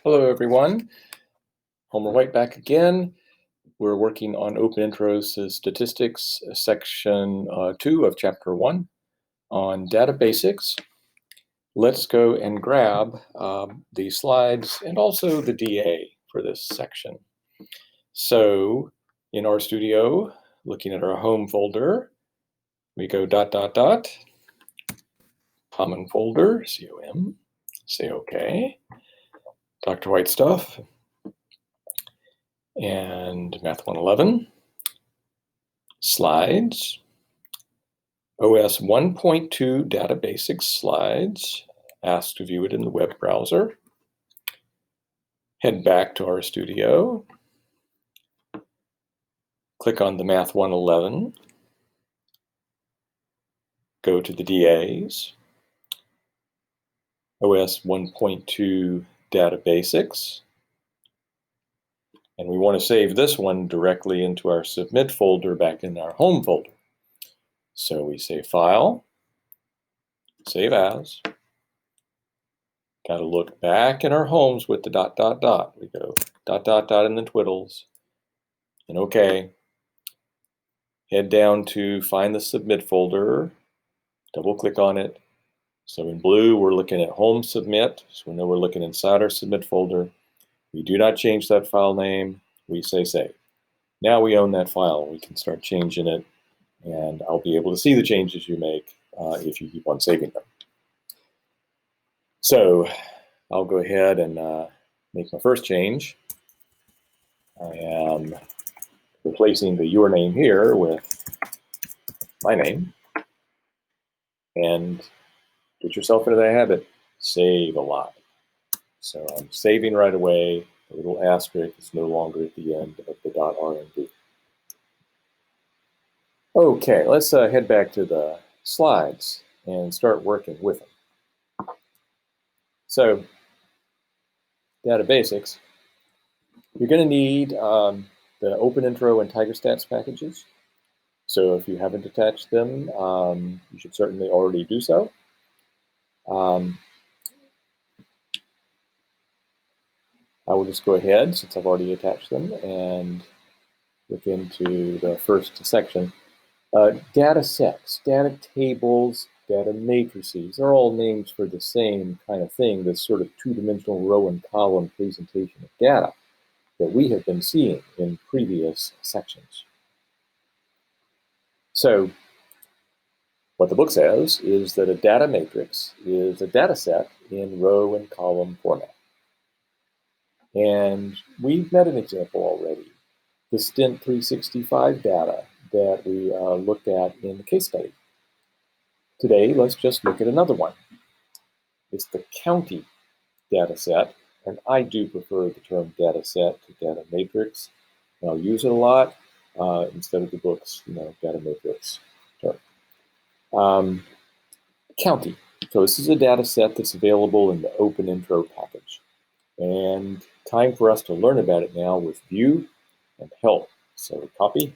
Hello, everyone. Homer White back again. We're working on Open Intros to Statistics, section 2 of chapter 1 on data basics. Let's go and grab the slides and also the DA for this section. So in our studio, looking at our home folder, we go ... common folder, COM, say OK. Dr. White stuff. And Math 111, slides, OS 1.2 Data Basics slides, asked to view it in the web browser. Head back to our studio, click on the Math 111, go to the DAs, OS 1.2 Data Basics, and we want to save this one directly into our Submit folder back in our Home folder. So we say File, Save As. Got to look back in our homes with the ... We go ... and then twiddles, and OK. Head down to find the Submit folder, double click on it. So in blue, we're looking at Home Submit, so we know we're looking inside our Submit folder. We do not change that file name, we say save. Now we own that file, we can start changing it, and I'll be able to see the changes you make if you keep on saving them. So I'll go ahead and make my first change. I am replacing the your name here with my name. And get yourself into that habit, save a lot. So I'm saving right away. The little asterisk is no longer at the end of the .rmv. Okay, let's head back to the slides and start working with them. So, data basics. You're going to need the Open Intro and TigerStats packages. So if you haven't attached them, you should certainly already do so. I will just go ahead, since I've already attached them, and look into the first section. Data sets, data tables, data matrices, they're all names for the same kind of thing, this sort of two-dimensional row and column presentation of data that we have been seeing in previous sections. So what the book says is that a data matrix is a data set in row and column format. And we've met an example already, the Stint 365 data that we looked at in the case study. Today, let's just look at another one. It's the county data set, and I do prefer the term data set to data matrix. And I'll use it a lot instead of the book's data matrix term. County. So this is a data set that's available in the Open Intro package. And time for us to learn about it now with view and help. So copy,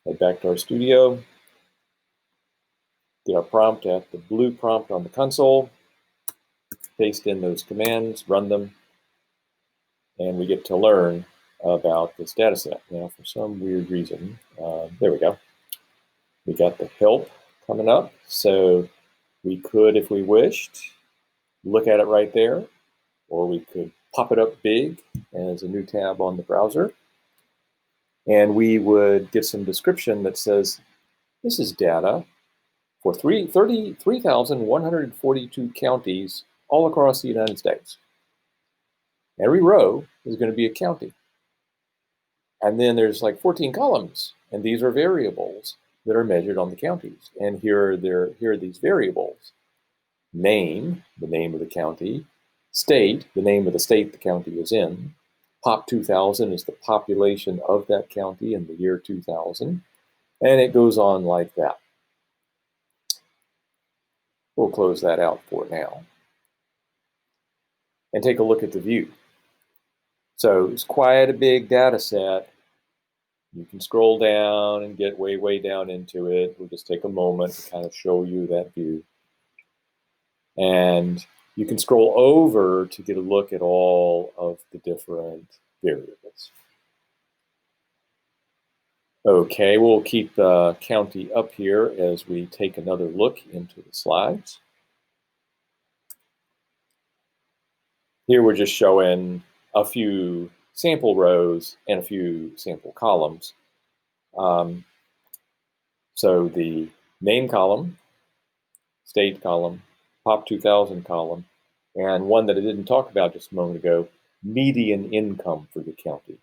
head back to our studio, get our prompt at the blue prompt on the console, paste in those commands, run them, and we get to learn about this data set. Now, for some weird reason, there we go. We got the help coming up. So we could, if we wished, look at it right there, or we could pop it up big as a new tab on the browser. And we would get some description that says, this is data for 33,142 counties all across the United States. Every row is going to be a county. And then there's like 14 columns, and these are variables that are measured on the counties. And here are these variables. Name, the name of the county. State, the name of the state the county is in. Pop 2000 is the population of that county in the year 2000. And it goes on like that. We'll close that out for now. And take a look at the view. So it's quite a big data set. You can scroll down and get way, way down into it. We'll just take a moment to kind of show you that view. And you can scroll over to get a look at all of the different variables. Okay, we'll keep the county up here as we take another look into the slides. Here we're just showing a few sample rows and a few sample columns. So the name column, state column, Pop 2000 column, and one that I didn't talk about just a moment ago, median income for the county.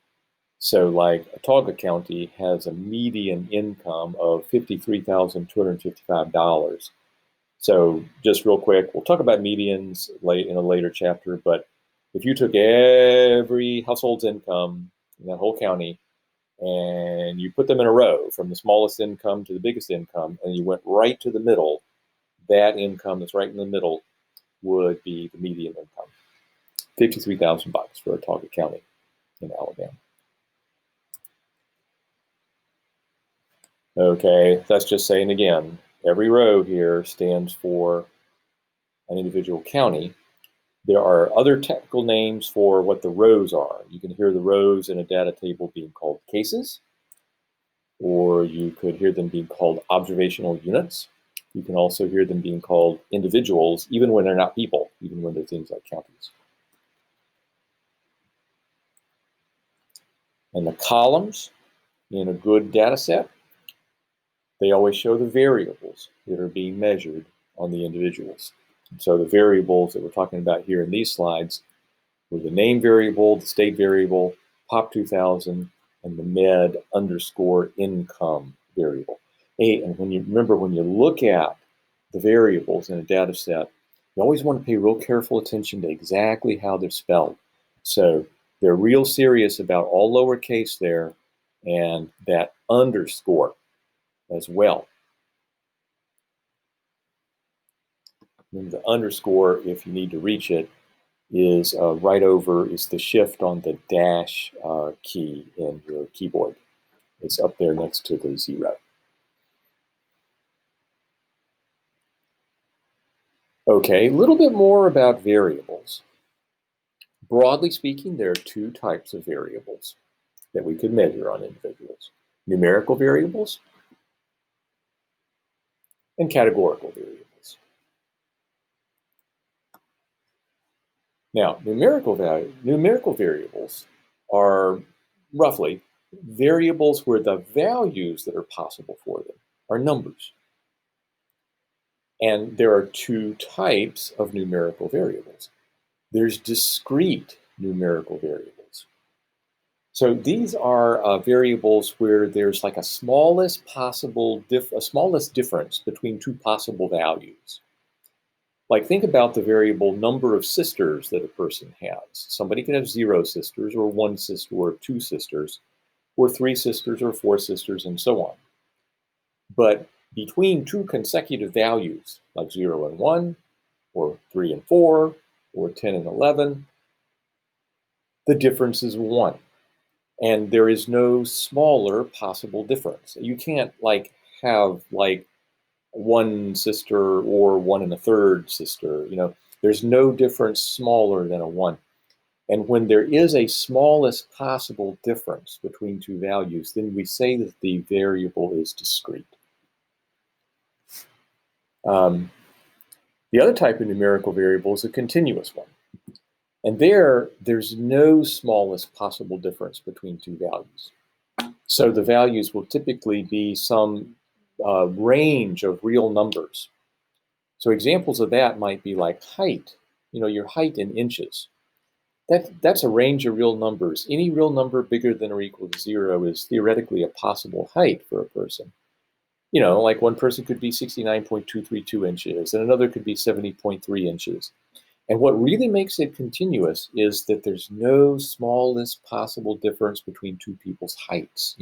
So like Watauga County has a median income of $53,255. So just real quick, we'll talk about medians in a later chapter, but if you took every household's income in that whole county and you put them in a row from the smallest income to the biggest income, and you went right to the middle, that income that's right in the middle would be the median income. $53,000 for Watauga County in Alabama. Okay, that's just saying again, every row here stands for an individual county. There are other technical names for what the rows are. You can hear the rows in a data table being called cases, or you could hear them being called observational units. You can also hear them being called individuals, even when they're not people, even when they're things like counties. And the columns in a good data set, they always show the variables that are being measured on the individuals. And so the variables that we're talking about here in these slides were the name variable, the state variable, Pop 2000, and the med_income variable. Hey, and when you look at the variables in a data set, you always want to pay real careful attention to exactly how they're spelled. So they're real serious about all lowercase there and that underscore as well. And the underscore, if you need to reach it, is right over, is the shift on the dash key in your keyboard. It's up there next to the 0. Okay, a little bit more about variables. Broadly speaking, there are two types of variables that we could measure on individuals: numerical variables and categorical variables. Now, numerical variables are roughly variables where the values that are possible for them are numbers. And there are two types of numerical variables. There's discrete numerical variables. So these are variables where there's like a smallest difference between two possible values. Like think about the variable number of sisters that a person has. Somebody could have 0 sisters, or 1 sister, or 2 sisters, or 3 sisters, or 4 sisters, and so on. But between two consecutive values, like 0 and 1, or 3 and 4, or 10 and 11, the difference is 1. And there is no smaller possible difference. You can't have 1 sister or 1 1/3 sister. There's no difference smaller than a 1. And when there is a smallest possible difference between two values, then we say that the variable is discrete. The other type of numerical variable is a continuous one. And there's no smallest possible difference between two values. So the values will typically be some range of real numbers. So examples of that might be like height, your height in inches. That's a range of real numbers. Any real number bigger than or equal to 0 is theoretically a possible height for a person. Like one person could be 69.232 inches, and another could be 70.3 inches. And what really makes it continuous is that there's no smallest possible difference between two people's heights.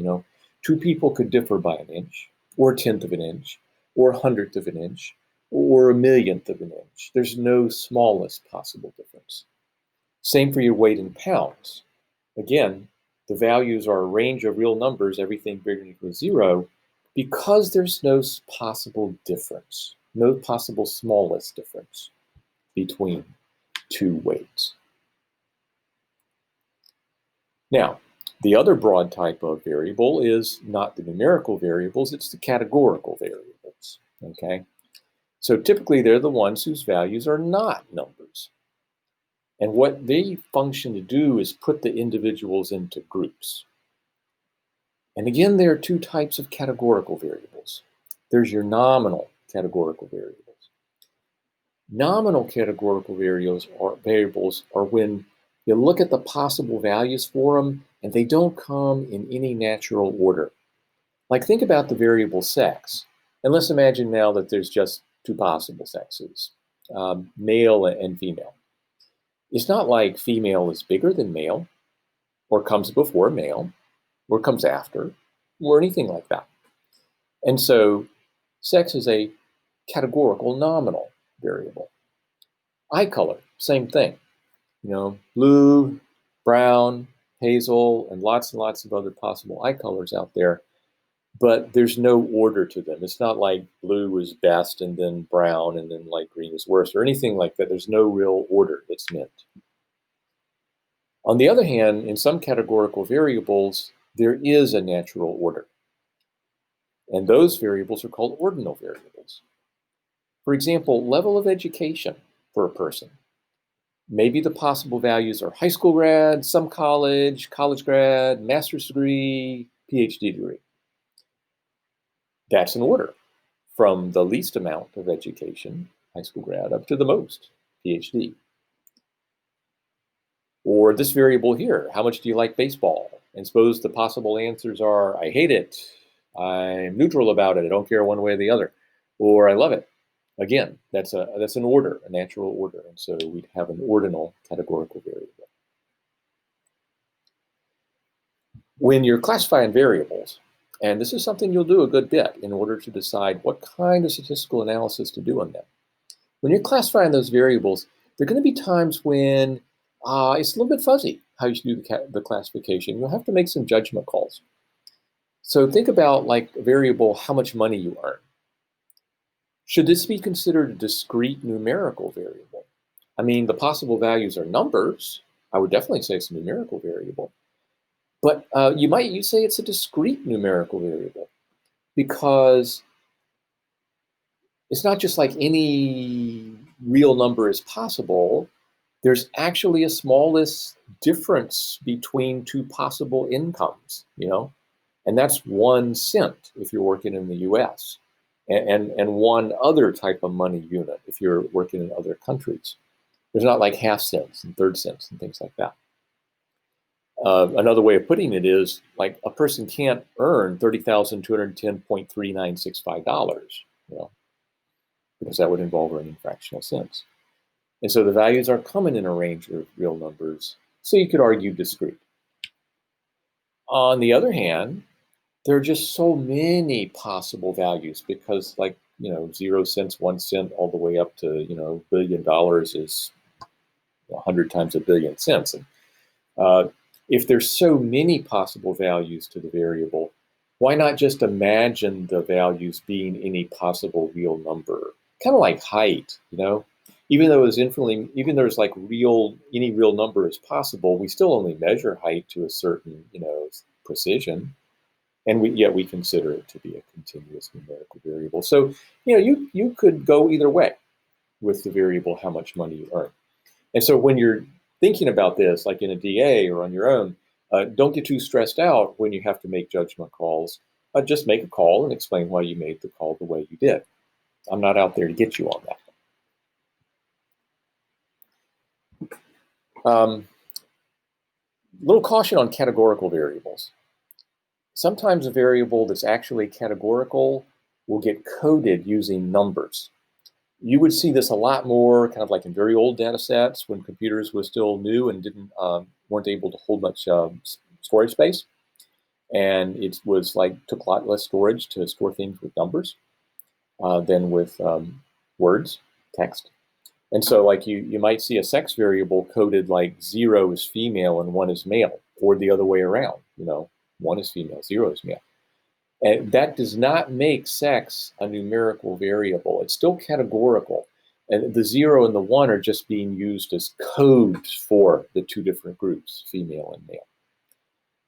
Two people could differ by an inch, or 1/10 of an inch, or 100th of an inch, or 1/1,000,000th of an inch. There's no smallest possible difference. Same for your weight in pounds. Again, the values are a range of real numbers, everything bigger than or equal to 0, because there's no possible difference, no possible smallest difference between 2 weights. Now, the other broad type of variable is not the numerical variables, it's the categorical variables, okay? So typically they're the ones whose values are not numbers. And what they function to do is put the individuals into groups. And again, there are 2 types of categorical variables. There's your nominal categorical variables. Nominal categorical variables are when you look at the possible values for them and they don't come in any natural order. Like think about the variable sex. And let's imagine now that there's just 2 possible sexes, male and female. It's not like female is bigger than male, or comes before male, or comes after, or anything like that. And so sex is a categorical nominal variable. Eye color, same thing. You know, blue, brown, hazel, and lots of other possible eye colors out there, but there's no order to them. It's not like blue is best and then brown and then light green is worse or anything like that. There's no real order that's meant. On the other hand, in some categorical variables, there is a natural order. And those variables are called ordinal variables. For example, level of education for a person. Maybe the possible values are high school grad, some college, college grad, master's degree, PhD degree. That's an order from the least amount of education, high school grad, up to the most, PhD. Or this variable here, how much do you like baseball? And suppose the possible answers are, I hate it, I'm neutral about it, I don't care one way or the other, or I love it. Again, that's an order, a natural order, and so we'd have an ordinal categorical variable. When you're classifying variables, and this is something you'll do a good bit in order to decide what kind of statistical analysis to do on them. When you're classifying those variables, there are going to be times when it's a little bit fuzzy how you should do the classification. You'll have to make some judgment calls. So think about like a variable, how much money you earn. Should this be considered a discrete numerical variable? I mean, the possible values are numbers. I would definitely say it's a numerical variable. But you say it's a discrete numerical variable because it's not just like any real number is possible. There's actually a smallest difference between 2 possible incomes, you know, and that's 1 cent if you're working in the US, and one other type of money unit if you're working in other countries. There's not like half cents and third cents and things like that. Another way of putting it is like a person can't earn $30,210.3965, you know, because that would involve earning fractional cents. And so the values are coming in a range of real numbers, so you could argue discrete. On the other hand, there are just so many possible values because, like, you know, 0 cents, 1 cent, all the way up to, you know, $1 billion is 100 times a billion cents. And if there's so many possible values to the variable, why not just imagine the values being any possible real number? Kind of like height, you know? Even though it's infinitely, even though there's like any real number is possible, we still only measure height to a certain, you know, precision. And yet we consider it to be a continuous numerical variable. So, you know, you could go either way with the variable how much money you earn. And so when you're thinking about this, like in a DA or on your own, don't get too stressed out when you have to make judgment calls. Just make a call and explain why you made the call the way you did. I'm not out there to get you on that. Little caution on categorical variables. Sometimes a variable that's actually categorical will get coded using numbers. You would see this a lot more kind of like in very old data sets when computers were still new and weren't able to hold much storage space. And it was like, took a lot less storage to store things with numbers than with words, text. And so like you might see a sex variable coded like 0 is female and 1 is male, or the other way around, you know, 1 is female, 0 is male. And that does not make sex a numerical variable. It's still categorical, And the 0 and the 1 are just being used as codes for the two different groups, female and male.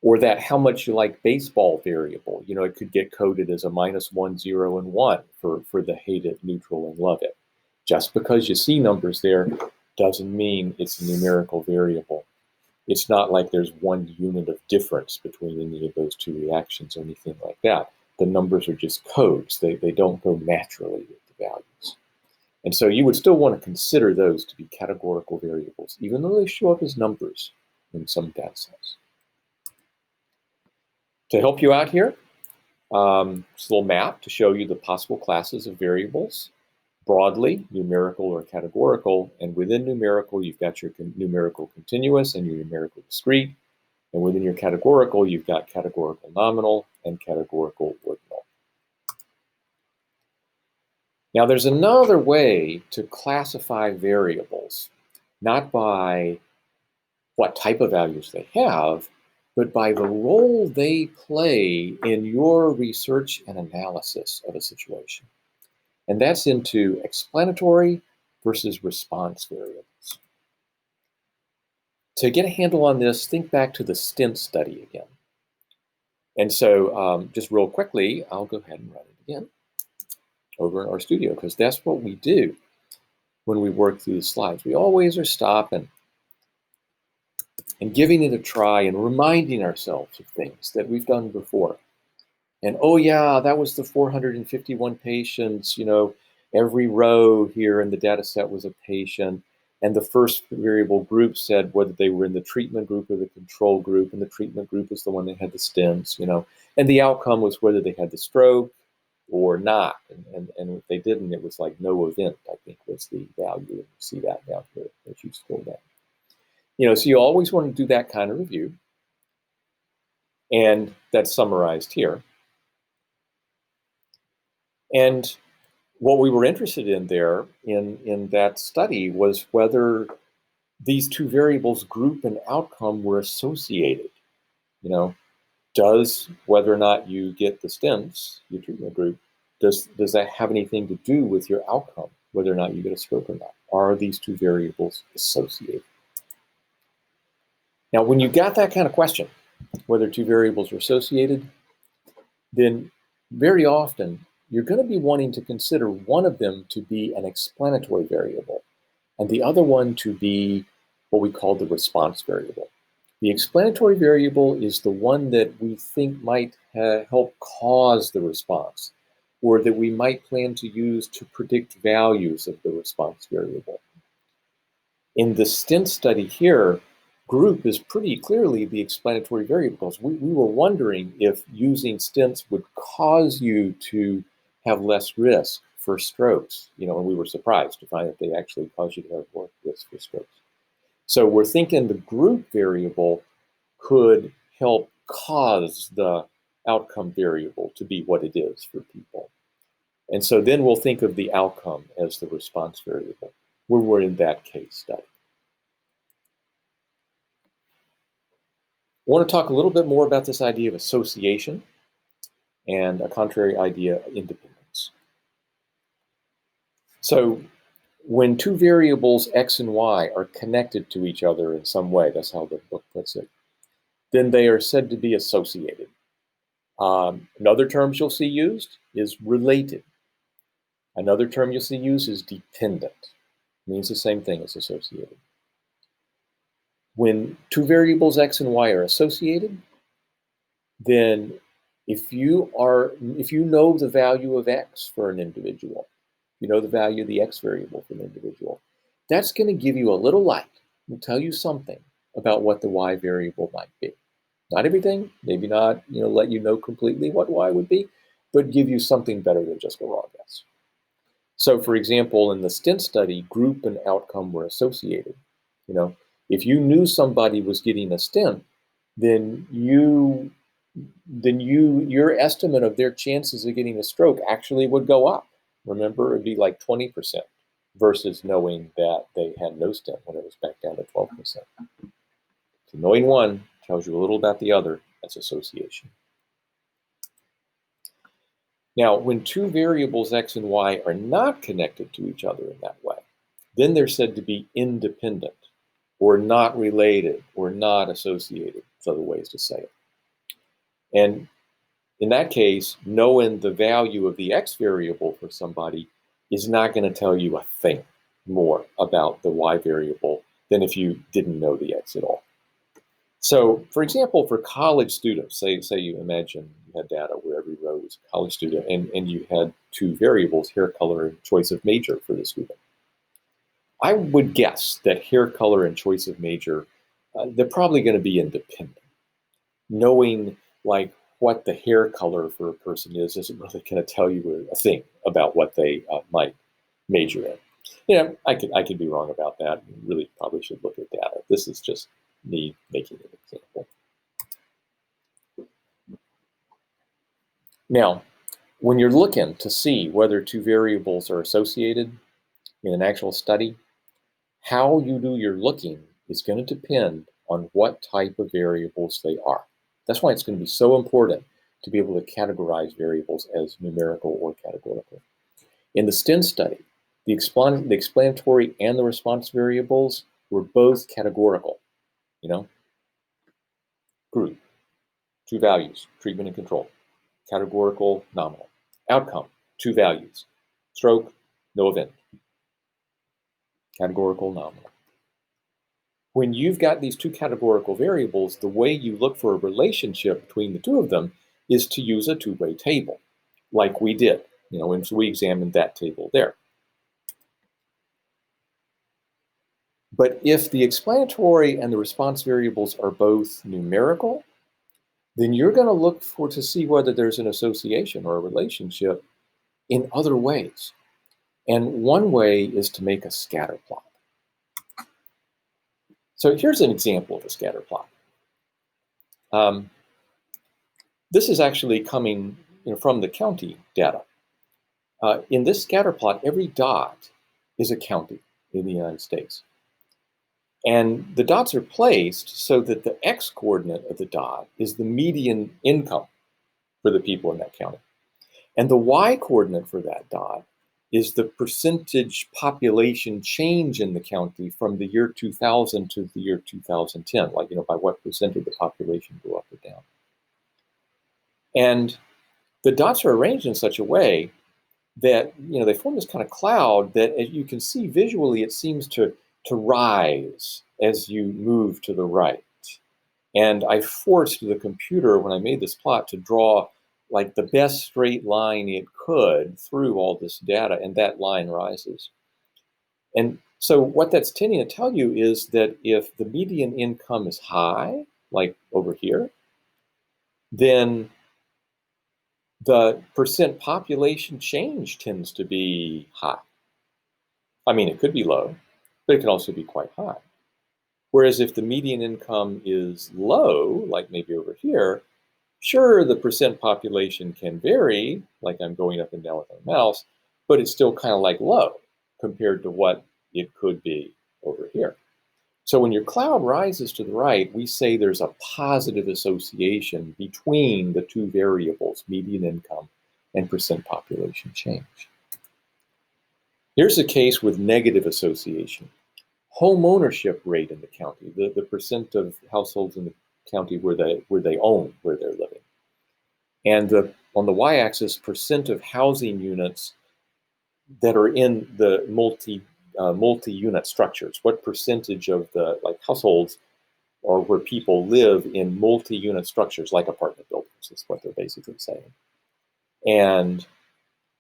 Or that how much you like baseball variable. It could get coded as a -1, 0, and 1 for the hate it, neutral, and love it. Just because you see numbers there doesn't mean it's a numerical variable. It's not like there's one unit of difference between any of those two reactions or anything like that. The numbers are just codes. They don't go naturally with the values. And so you would still want to consider those to be categorical variables, even though they show up as numbers in some data sets. To help you out here, just a little map to show you the possible classes of variables. Broadly, numerical or categorical, and within numerical, you've got your numerical continuous and your numerical discrete, and within your categorical, you've got categorical nominal and categorical ordinal. Now, there's another way to classify variables, not by what type of values they have, but by the role they play in your research and analysis of a situation. And that's into explanatory versus response variables. To get a handle on this, think back to the stint study again. And so just real quickly, I'll go ahead and run it again over in our studio, because that's what we do when we work through the slides. We always are stopping and giving it a try and reminding ourselves of things that we've done before. And oh yeah, that was the 451 patients, every row here in the data set was a patient. And the first variable group said whether they were in the treatment group or the control group, and the treatment group is the one that had the stents, and the outcome was whether they had the stroke or not. And if they didn't, it was like no event, I think was the value. You see that down here as you scroll down. So you always want to do that kind of review. And that's summarized here. And what we were interested in there in that study was whether these two variables, group and outcome, were associated. Does whether or not you get the stents, your treatment group, does that have anything to do with your outcome, whether or not you get a stroke or not? Are these two variables associated? Now, when you got that kind of question, whether two variables are associated, then very often you're going to be wanting to consider one of them to be an explanatory variable and the other one to be what we call the response variable. The explanatory variable is the one that we think might help cause the response, or that we might plan to use to predict values of the response variable. In the stint study here, group is pretty clearly the explanatory variable, because we were wondering if using stents would cause you to have less risk for strokes, and we were surprised to find that they actually cause you to have more risk for strokes. So we're thinking the group variable could help cause the outcome variable to be what it is for people. And so then we'll think of the outcome as the response variable when we're in that case study. I want to talk a little bit more about this idea of association and a contrary idea, independence. So when two variables, x and y, are connected to each other in some way, that's how the book puts it, then they are said to be associated. Another term you'll see used is related. Another term you'll see used is dependent. It means the same thing as associated. When two variables, x and y, are associated, then if you know the value of x for an individual, you know the value of the x variable for an individual, that's going to give you a little light and tell you something about what the y variable might be. Not everything, maybe not, let you know completely what y would be, but give you something better than just a raw guess. So for example, in the stint study, group and outcome were associated. If you knew somebody was getting a stent, then your estimate of their chances of getting a stroke actually would go up. Remember, it'd be like 20% versus knowing that they had no stent when it was back down to 12%. So knowing one tells you a little about the other. That's association. Now, when two variables, x and y, are not connected to each other in that way, then they're said to be independent, or not related, or not associated. That's other ways to say it. And in that case, knowing the value of the x variable for somebody is not going to tell you a thing more about the y variable than if you didn't know the x at all. So, for example, for college students, say you imagine you had data where every row was a college student, and you had two variables, hair color and choice of major for the student. I would guess that hair color and choice of major, they're probably going to be independent. Knowing like what the hair color for a person isn't really going to tell you a thing about what they might major in. You know, I could be wrong about that. You really probably should look at data. This is just me making an example. Now, when you're looking to see whether two variables are associated in an actual study, how you do your looking is going to depend on what type of variables they are. That's why it's going to be so important to be able to categorize variables as numerical or categorical. In the STEM study, the explanatory and the response variables were both categorical. You know, group, two values, treatment and control. Categorical, nominal. Outcome, two values. Stroke, no event. Categorical, nominal. When you've got these two categorical variables, the way you look for a relationship between the two of them is to use a two-way table, like we did, you know, and so we examined that table there. But if the explanatory and the response variables are both numerical, then you're going to look to see whether there's an association or a relationship in other ways. And one way is to make a scatter plot. So here's an example of a scatter plot. This is actually coming from the county data. In this scatter plot, every dot is a county in the United States. And the dots are placed so that the x-coordinate of the dot is the median income for the people in that county. And the y-coordinate for that dot is the percentage population change in the county from the year 2000 to the year 2010, like, by what percent of the population go up or down. And the dots are arranged in such a way that, they form this kind of cloud that, as you can see visually, it seems to rise as you move to the right. And I forced the computer, when I made this plot, to draw like the best straight line it could through all this data, and that line rises. And so what that's tending to tell you is that if the median income is high, like over here, then the percent population change tends to be high. I mean, it could be low, but it can also be quite high. Whereas if the median income is low, like maybe over here, sure, the percent population can vary, like I'm going up and down with my mouse, but it's still kind of like low compared to what it could be over here. So when your cloud rises to the right, we say there's a positive association between the two variables, median income and percent population change. Here's a case with negative association. Home ownership rate in the county, the percent of households in the county where they own where they're living. And on the y-axis, percent of housing units that are in the multi-unit structures. What percentage of the households or where people live in multi-unit structures like apartment buildings is what they're basically saying. And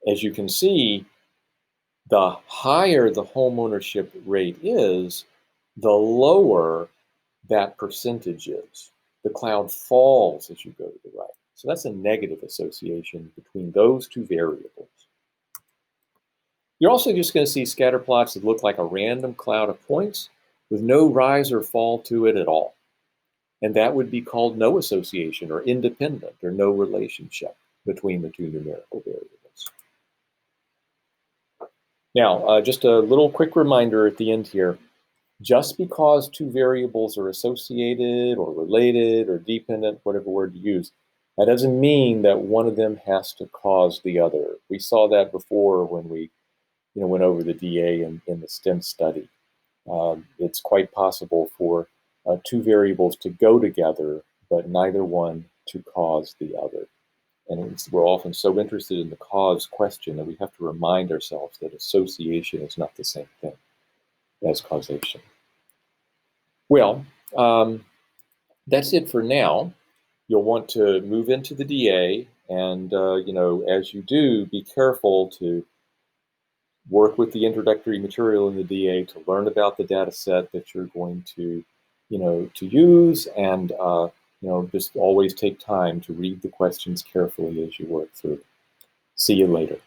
as you can see, the higher the home ownership rate is, the lower that percentage is. The cloud falls as you go to the right. So that's a negative association between those two variables. You're also just going to see scatter plots that look like a random cloud of points with no rise or fall to it at all. And that would be called no association or independent or no relationship between the two numerical variables. Now, just a little quick reminder at the end here. Just because two variables are associated or related or dependent, whatever word you use, that doesn't mean that one of them has to cause the other. We saw that before when we went over the DA in the STEM study. It's quite possible for two variables to go together, but neither one to cause the other. And we're often so interested in the cause question that we have to remind ourselves that association is not the same thing as causation. Well, that's it for now. You'll want to move into the DA, and as you do, be careful to work with the introductory material in the DA to learn about the data set that you're going to use, and just always take time to read the questions carefully as you work through. See you later.